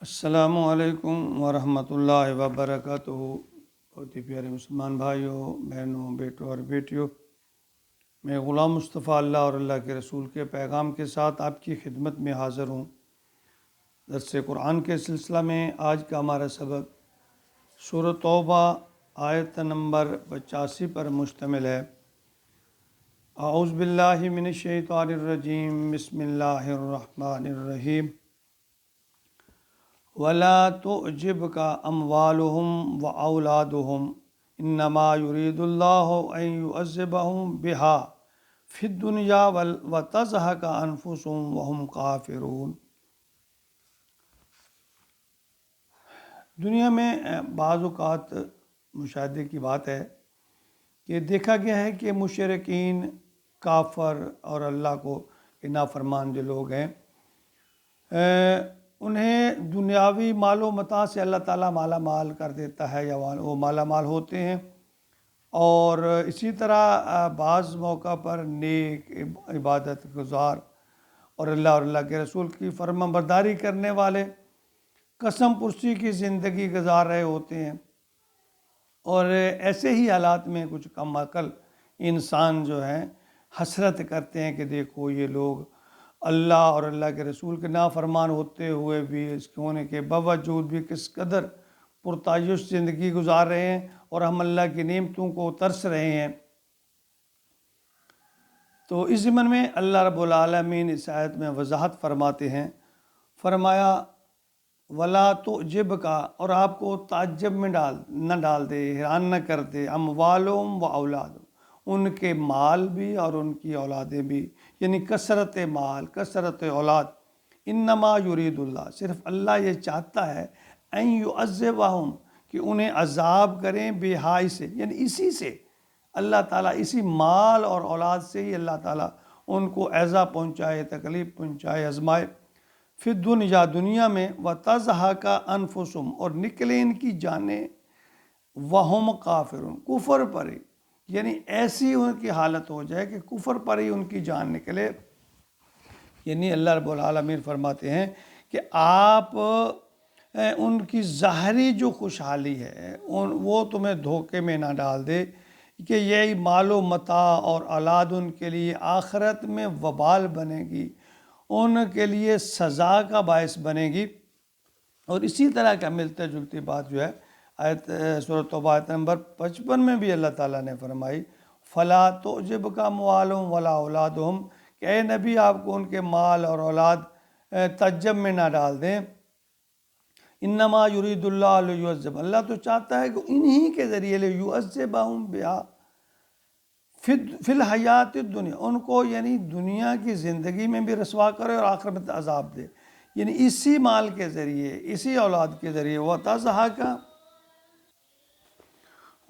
السلام علیکم ورحمۃ اللہ وبرکاتہ۔ بہت ہی پیارے مسلمان بھائیوں، بہنوں، بیٹوں اور بیٹیوں، میں غلام مصطفیٰ اللہ اور اللہ کے رسول کے پیغام کے ساتھ آپ کی خدمت میں حاضر ہوں۔ درس قرآن کے سلسلہ میں آج کا ہمارا سبق سورۃ توبہ آیت نمبر 85 پر مشتمل ہے۔ اعوذ باللہ من الشیطان الرجیم، بسم اللہ الرحمن الرحیم۔ وَلَا تُعْجِبْكَ أَمْوَالُهُمْ وَأَوْلَادُهُمْ إِنَّمَا يُرِيدُ اللَّهُ أَن يُعَذِّبَهُم بِهَا فِي الدُّنْيَا وَتَزْهَقَ أَنفُسُهُمْ وَهُمْ كَافِرُونَ۔ دنیا میں بعض اوقات مشاہدے کی بات ہے کہ دیکھا گیا ہے کہ مشرکین، کافر اور اللہ کو نافرمان جو لوگ ہیں، انہیں دنیاوی مال و متاع سے اللہ تعالیٰ مالا مال کر دیتا ہے، یا وہ مالا مال ہوتے ہیں، اور اسی طرح بعض موقع پر نیک، عبادت گزار اور اللہ کے رسول کی فرما برداری کرنے والے قسم پرسی کی زندگی گزار رہے ہوتے ہیں، اور ایسے ہی حالات میں کچھ کم عقل انسان جو ہیں حسرت کرتے ہیں کہ دیکھو یہ لوگ اللہ اور اللہ کے رسول کے نافرمان ہوتے ہوئے بھی، اس کے ہونے کے باوجود بھی کس قدر پرتعیش زندگی گزار رہے ہیں، اور ہم اللہ کی نعمتوں کو ترس رہے ہیں۔ تو اس ضمن میں اللہ رب العالمین اس آیت میں وضاحت فرماتے ہیں، فرمایا وَلَا تُعْجِبْكَ، اور آپ کو تعجب میں نہ ڈال دے، حیران نہ کر دے، اموالہم و اولادہم، ان کے مال بھی اور ان کی اولادیں بھی، یعنی کثرت مال، کثرت اولاد۔ انما یرید اللہ، صرف اللہ یہ چاہتا ہے، ان یعذبہم، کہ انہیں عذاب کریں بہائی سے، یعنی اسی سے اللہ تعالیٰ، اسی مال اور اولاد سے ہی اللہ تعالیٰ ان کو ایذا پہنچائے، تکلیف پہنچائے، آزمائے، فی الدنیا، دنیا میں، وَتَزْهَقَ أَنفُسُهُمْ، اور نکلے ان کی جانیں، وَهُمْ کافرون، کفر پر ہی، یعنی ایسی ان کی حالت ہو جائے کہ کفر پر ہی ان کی جان نکلے۔ یعنی اللہ رب العالمین فرماتے ہیں کہ آپ ان کی ظاہری جو خوشحالی ہے وہ تمہیں دھوکے میں نہ ڈال دے کہ یہی مال و متاع اور اولاد ان کے لیے آخرت میں وبال بنے گی، ان کے لیے سزا کا باعث بنے گی۔ اور اسی طرح کا ملتے جلتی بات جو ہے آیت سورۃ توبہ آیت نمبر 55 میں بھی اللہ تعالیٰ نے فرمائی، فَلَا تُعْجِبْكَ أَمْوَالُهُمْ وَلَا أَوْلَادُهُمْ، کہ اے نبی آپ کو ان کے مال اور اولاد تعجب میں نہ ڈال دیں۔ انما یرید اللہ لیعذب، اللہ تو چاہتا ہے کہ انہی کے ذریعے لیعذبہم بہا فی الحیات الدنیا، ان کو یعنی دنیا کی زندگی میں بھی رسوا کرے اور آخرت میں عذاب دے، یعنی اسی مال کے ذریعے، اسی اولاد کے ذریعے، وَتَزْهَقَ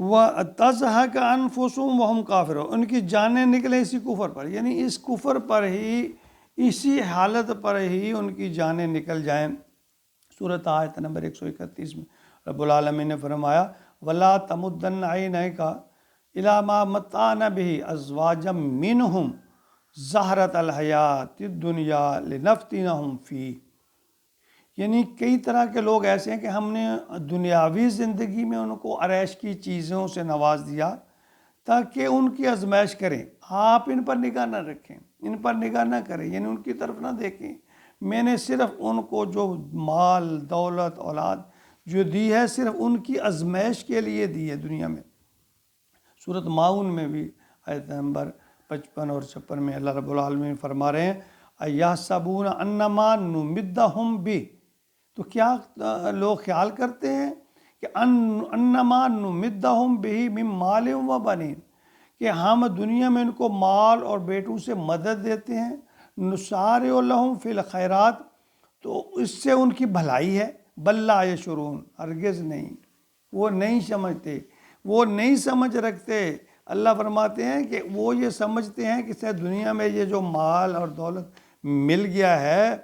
أَنفُسُهُمْ وَهُمْ كَافِرُونَ، ان کی جانیں نکلیں اسی کفر پر، یعنی اس کفر پر ہی، اسی حالت پر ہی ان کی جانیں نکل جائیں۔ سورۃ آیت نمبر 131 میں رب العالمین نے فرمایا، وَلَا تَمُدَّنَّ عَيْنَيْكَ إِلَىٰ مَا مَتَّعْنَا بِهِ أَزْوَاجًا مِّنْهُمْ زَهْرَةَ الْحَيَاةِ الدُّنْيَا لِنَفْتِنَهُمْ فِيهِ، یعنی کئی طرح کے لوگ ایسے ہیں کہ ہم نے دنیاوی زندگی میں ان کو عیش کی چیزوں سے نواز دیا تاکہ ان کی آزمائش کریں، آپ ان پر نگاہ نہ رکھیں، ان پر نگاہ نہ کریں، یعنی ان کی طرف نہ دیکھیں۔ میں نے صرف ان کو جو مال، دولت، اولاد جو دی ہے، صرف ان کی آزمائش کے لیے دی ہے دنیا میں۔ سورۃ ماؤن میں بھی آیت نمبر 55 اور 56 میں اللہ رب العالمین فرما رہے ہیں، اَيَحْسَبُونَ أَنَّمَا نُمِدُّهُم بِهِ، تو کیا لوگ خیال کرتے ہیں کہ انما نمدہم بہ من مال و بنین، کہ ہم دنیا میں ان کو مال اور بیٹوں سے مدد دیتے ہیں، نسارع لہم فی الخیرات، تو اس سے ان کی بھلائی ہے، بل لا یشعرون، ہرگز نہیں، وہ نہیں سمجھتے، وہ نہیں سمجھ رکھتے۔ اللہ فرماتے ہیں کہ وہ یہ سمجھتے ہیں کہ شاید دنیا میں یہ جو مال اور دولت مل گیا ہے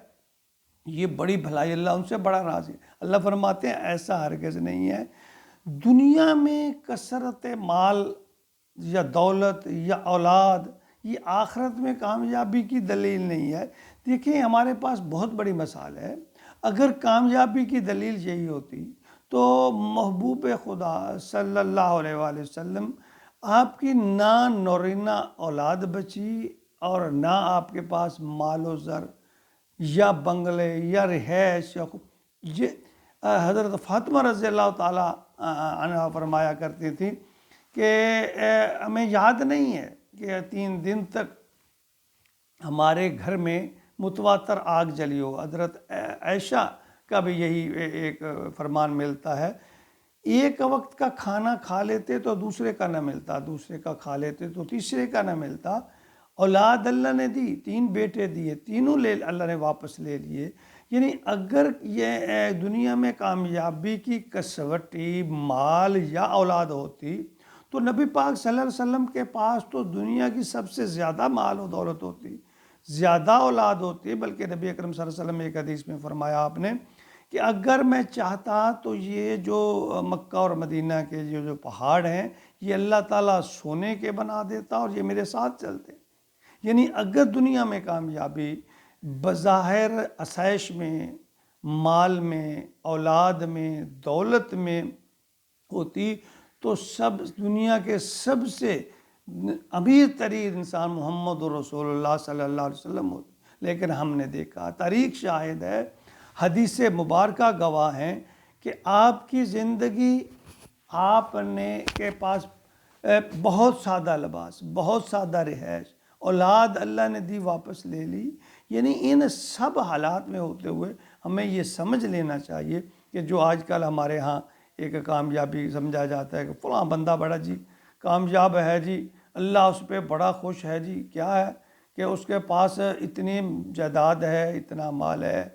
یہ بڑی بھلائی، اللہ ان سے بڑا راضی ہے۔ اللہ فرماتے ہیں ایسا ہرگز نہیں ہے، دنیا میں کثرت مال یا دولت یا اولاد یہ آخرت میں کامیابی کی دلیل نہیں ہے۔ دیکھیں ہمارے پاس بہت بڑی مثال ہے، اگر کامیابی کی دلیل یہی ہوتی تو محبوب خدا صلی اللہ علیہ وآلہ وسلم آپ کی نہ نورینہ اولاد بچی اور نہ آپ کے پاس مال و زر یا بنگلے یا رہائش یہ حضرت فاطمہ رضی اللہ تعالیٰ عنہا فرمایا کرتی تھی کہ ہمیں یاد نہیں ہے کہ 3 دن تک ہمارے گھر میں متواتر آگ جلی ہو۔ حضرت عائشہ کا بھی یہی ایک فرمان ملتا ہے، ایک وقت کا کھانا کھا لیتے تو دوسرے کا نہ ملتا، دوسرے کا کھا لیتے تو تیسرے کا نہ ملتا۔ اولاد اللہ نے دی، 3 بیٹے دیے، تینوں اللہ نے واپس لے لیے۔ یعنی اگر یہ دنیا میں کامیابی کی کسوٹی مال یا اولاد ہوتی تو نبی پاک صلی اللہ علیہ وسلم کے پاس تو دنیا کی سب سے زیادہ مال و دولت ہوتی، زیادہ اولاد ہوتی۔ بلکہ نبی اکرم صلی اللہ علیہ وسلم ایک حدیث میں فرمایا آپ نے کہ اگر میں چاہتا تو یہ جو مکہ اور مدینہ کے جو پہاڑ ہیں یہ اللہ تعالیٰ سونے کے بنا دیتا اور یہ میرے ساتھ چلتے۔ یعنی اگر دنیا میں کامیابی بظاہر آسائش میں، مال میں، اولاد میں، دولت میں ہوتی تو دنیا کے سب سے امیر ترین انسان محمد رسول اللہ صلی اللہ علیہ وسلم ہوتے۔ لیکن ہم نے دیکھا، تاریخ شاہد ہے، حدیث مبارکہ گواہ ہیں کہ آپ کی زندگی، آپ نے کے پاس بہت سادہ لباس، بہت سادہ رہائش، اولاد اللہ نے دی واپس لے لی۔ یعنی ان سب حالات میں ہوتے ہوئے ہمیں یہ سمجھ لینا چاہیے کہ جو آج کل ہمارے ہاں ایک کامیابی سمجھا جاتا ہے کہ فلاں بندہ بڑا جی کامیاب ہے جی، اللہ اس پہ بڑا خوش ہے جی، کیا ہے کہ اس کے پاس اتنی جائیداد ہے، اتنا مال ہے،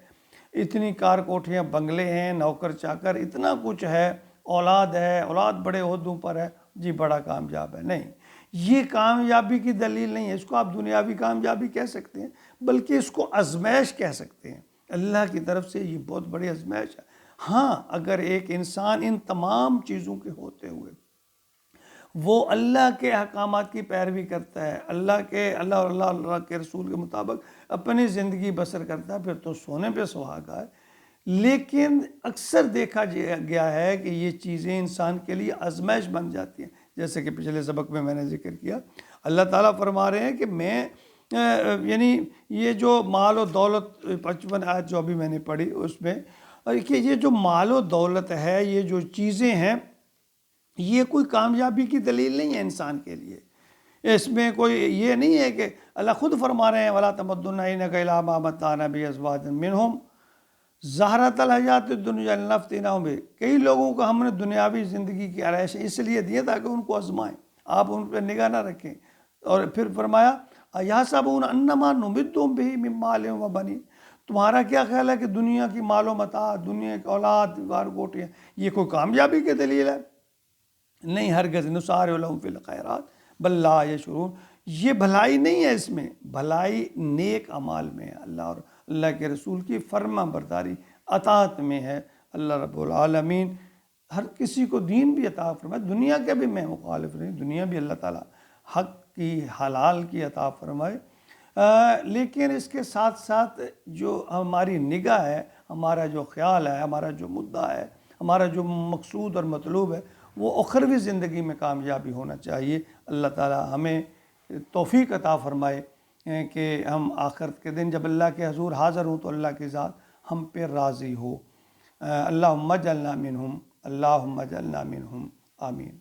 اتنی کار کوٹھیاں بنگلے ہیں، نوکر چاکر، اتنا کچھ ہے، اولاد ہے، اولاد بڑے عہدوں پر ہے جی، بڑا کامیاب ہے۔ نہیں، یہ کامیابی کی دلیل نہیں ہے۔ اس کو آپ دنیاوی کامیابی کہہ سکتے ہیں، بلکہ اس کو آزمائش کہہ سکتے ہیں۔ اللہ کی طرف سے یہ بہت بڑی آزمائش ہے۔ ہاں، اگر ایک انسان ان تمام چیزوں کے ہوتے ہوئے وہ اللہ کے احکامات کی پیروی کرتا ہے، اللہ اور اللہ کے رسول کے مطابق اپنی زندگی بسر کرتا ہے، پھر تو سونے پہ سہاگا ہے۔ لیکن اکثر دیکھا گیا ہے کہ یہ چیزیں انسان کے لیے آزمائش بن جاتی ہیں، جیسے کہ پچھلے سبق میں نے ذکر کیا۔ اللہ تعالیٰ فرما رہے ہیں کہ میں یعنی یہ جو مال و دولت 55 آیت جو ابھی میں نے پڑھی اس میں، اور کہ یہ جو مال و دولت ہے، یہ جو چیزیں ہیں، یہ کوئی کامیابی کی دلیل نہیں ہے انسان کے لیے۔ اس میں کوئی یہ نہیں ہے کہ اللہ خود فرما رہے ہیں وَلَا تَمُدُّنَّ عَيْنَكَ إِلَىٰ مَا مَتَّعْنَا بِهِ أَزْوَاجًا مِّنْهُمْ زَهْرَةَ الْحَيَاةِ الدُّنْيَا لِنَفْتِنَهُمْ فِيهِ۔ کئی لوگوں کو ہم نے دنیاوی زندگی کی آرائش اس لیے دیے تاکہ ان کو آزمائیں، آپ ان پہ نگاہ نہ رکھیں۔ اور پھر فرمایا أَيَحْسَبُونَ أَنَّمَا نُمِدُّهُم بِهِ مِن مَّالٍ وَبَنِينَ۔ تمہارا کیا خیال ہے کہ دنیا کی مال و متاع، دنیا کی اولاد، کار کوٹیاں، یہ کوئی کامیابی کی دلیل ہے؟ نہیں، ہرگز، نسارع لہم فی الخیرات بل لا یشعرون۔ یہ بھلائی نہیں ہے، اس میں بھلائی نیک اعمال میں ہے، اللہ اور اللہ کے رسول کی فرما برداری اطاعت میں ہے۔ اللہ رب العالمین ہر کسی کو دین بھی عطا فرمائے، دنیا کے بھی میں مخالف نہیں، دنیا بھی اللہ تعالیٰ حق کی، حلال کی عطا فرمائے۔ لیکن اس کے ساتھ ساتھ جو ہماری نگاہ ہے، ہمارا جو خیال ہے، ہمارا جو مدعا ہے، ہمارا جو مقصود اور مطلوب ہے، وہ اخروی زندگی میں کامیابی ہونا چاہیے۔ اللہ تعالیٰ ہمیں توفیق عطا فرمائے کہ ہم آخرت کے دن جب اللہ کے حضور حاضر ہوں تو اللہ کی ذات ہم پہ راضی ہو۔ اللہم اجعلنا منہم، اللہم اجعلنا منہم، آمین۔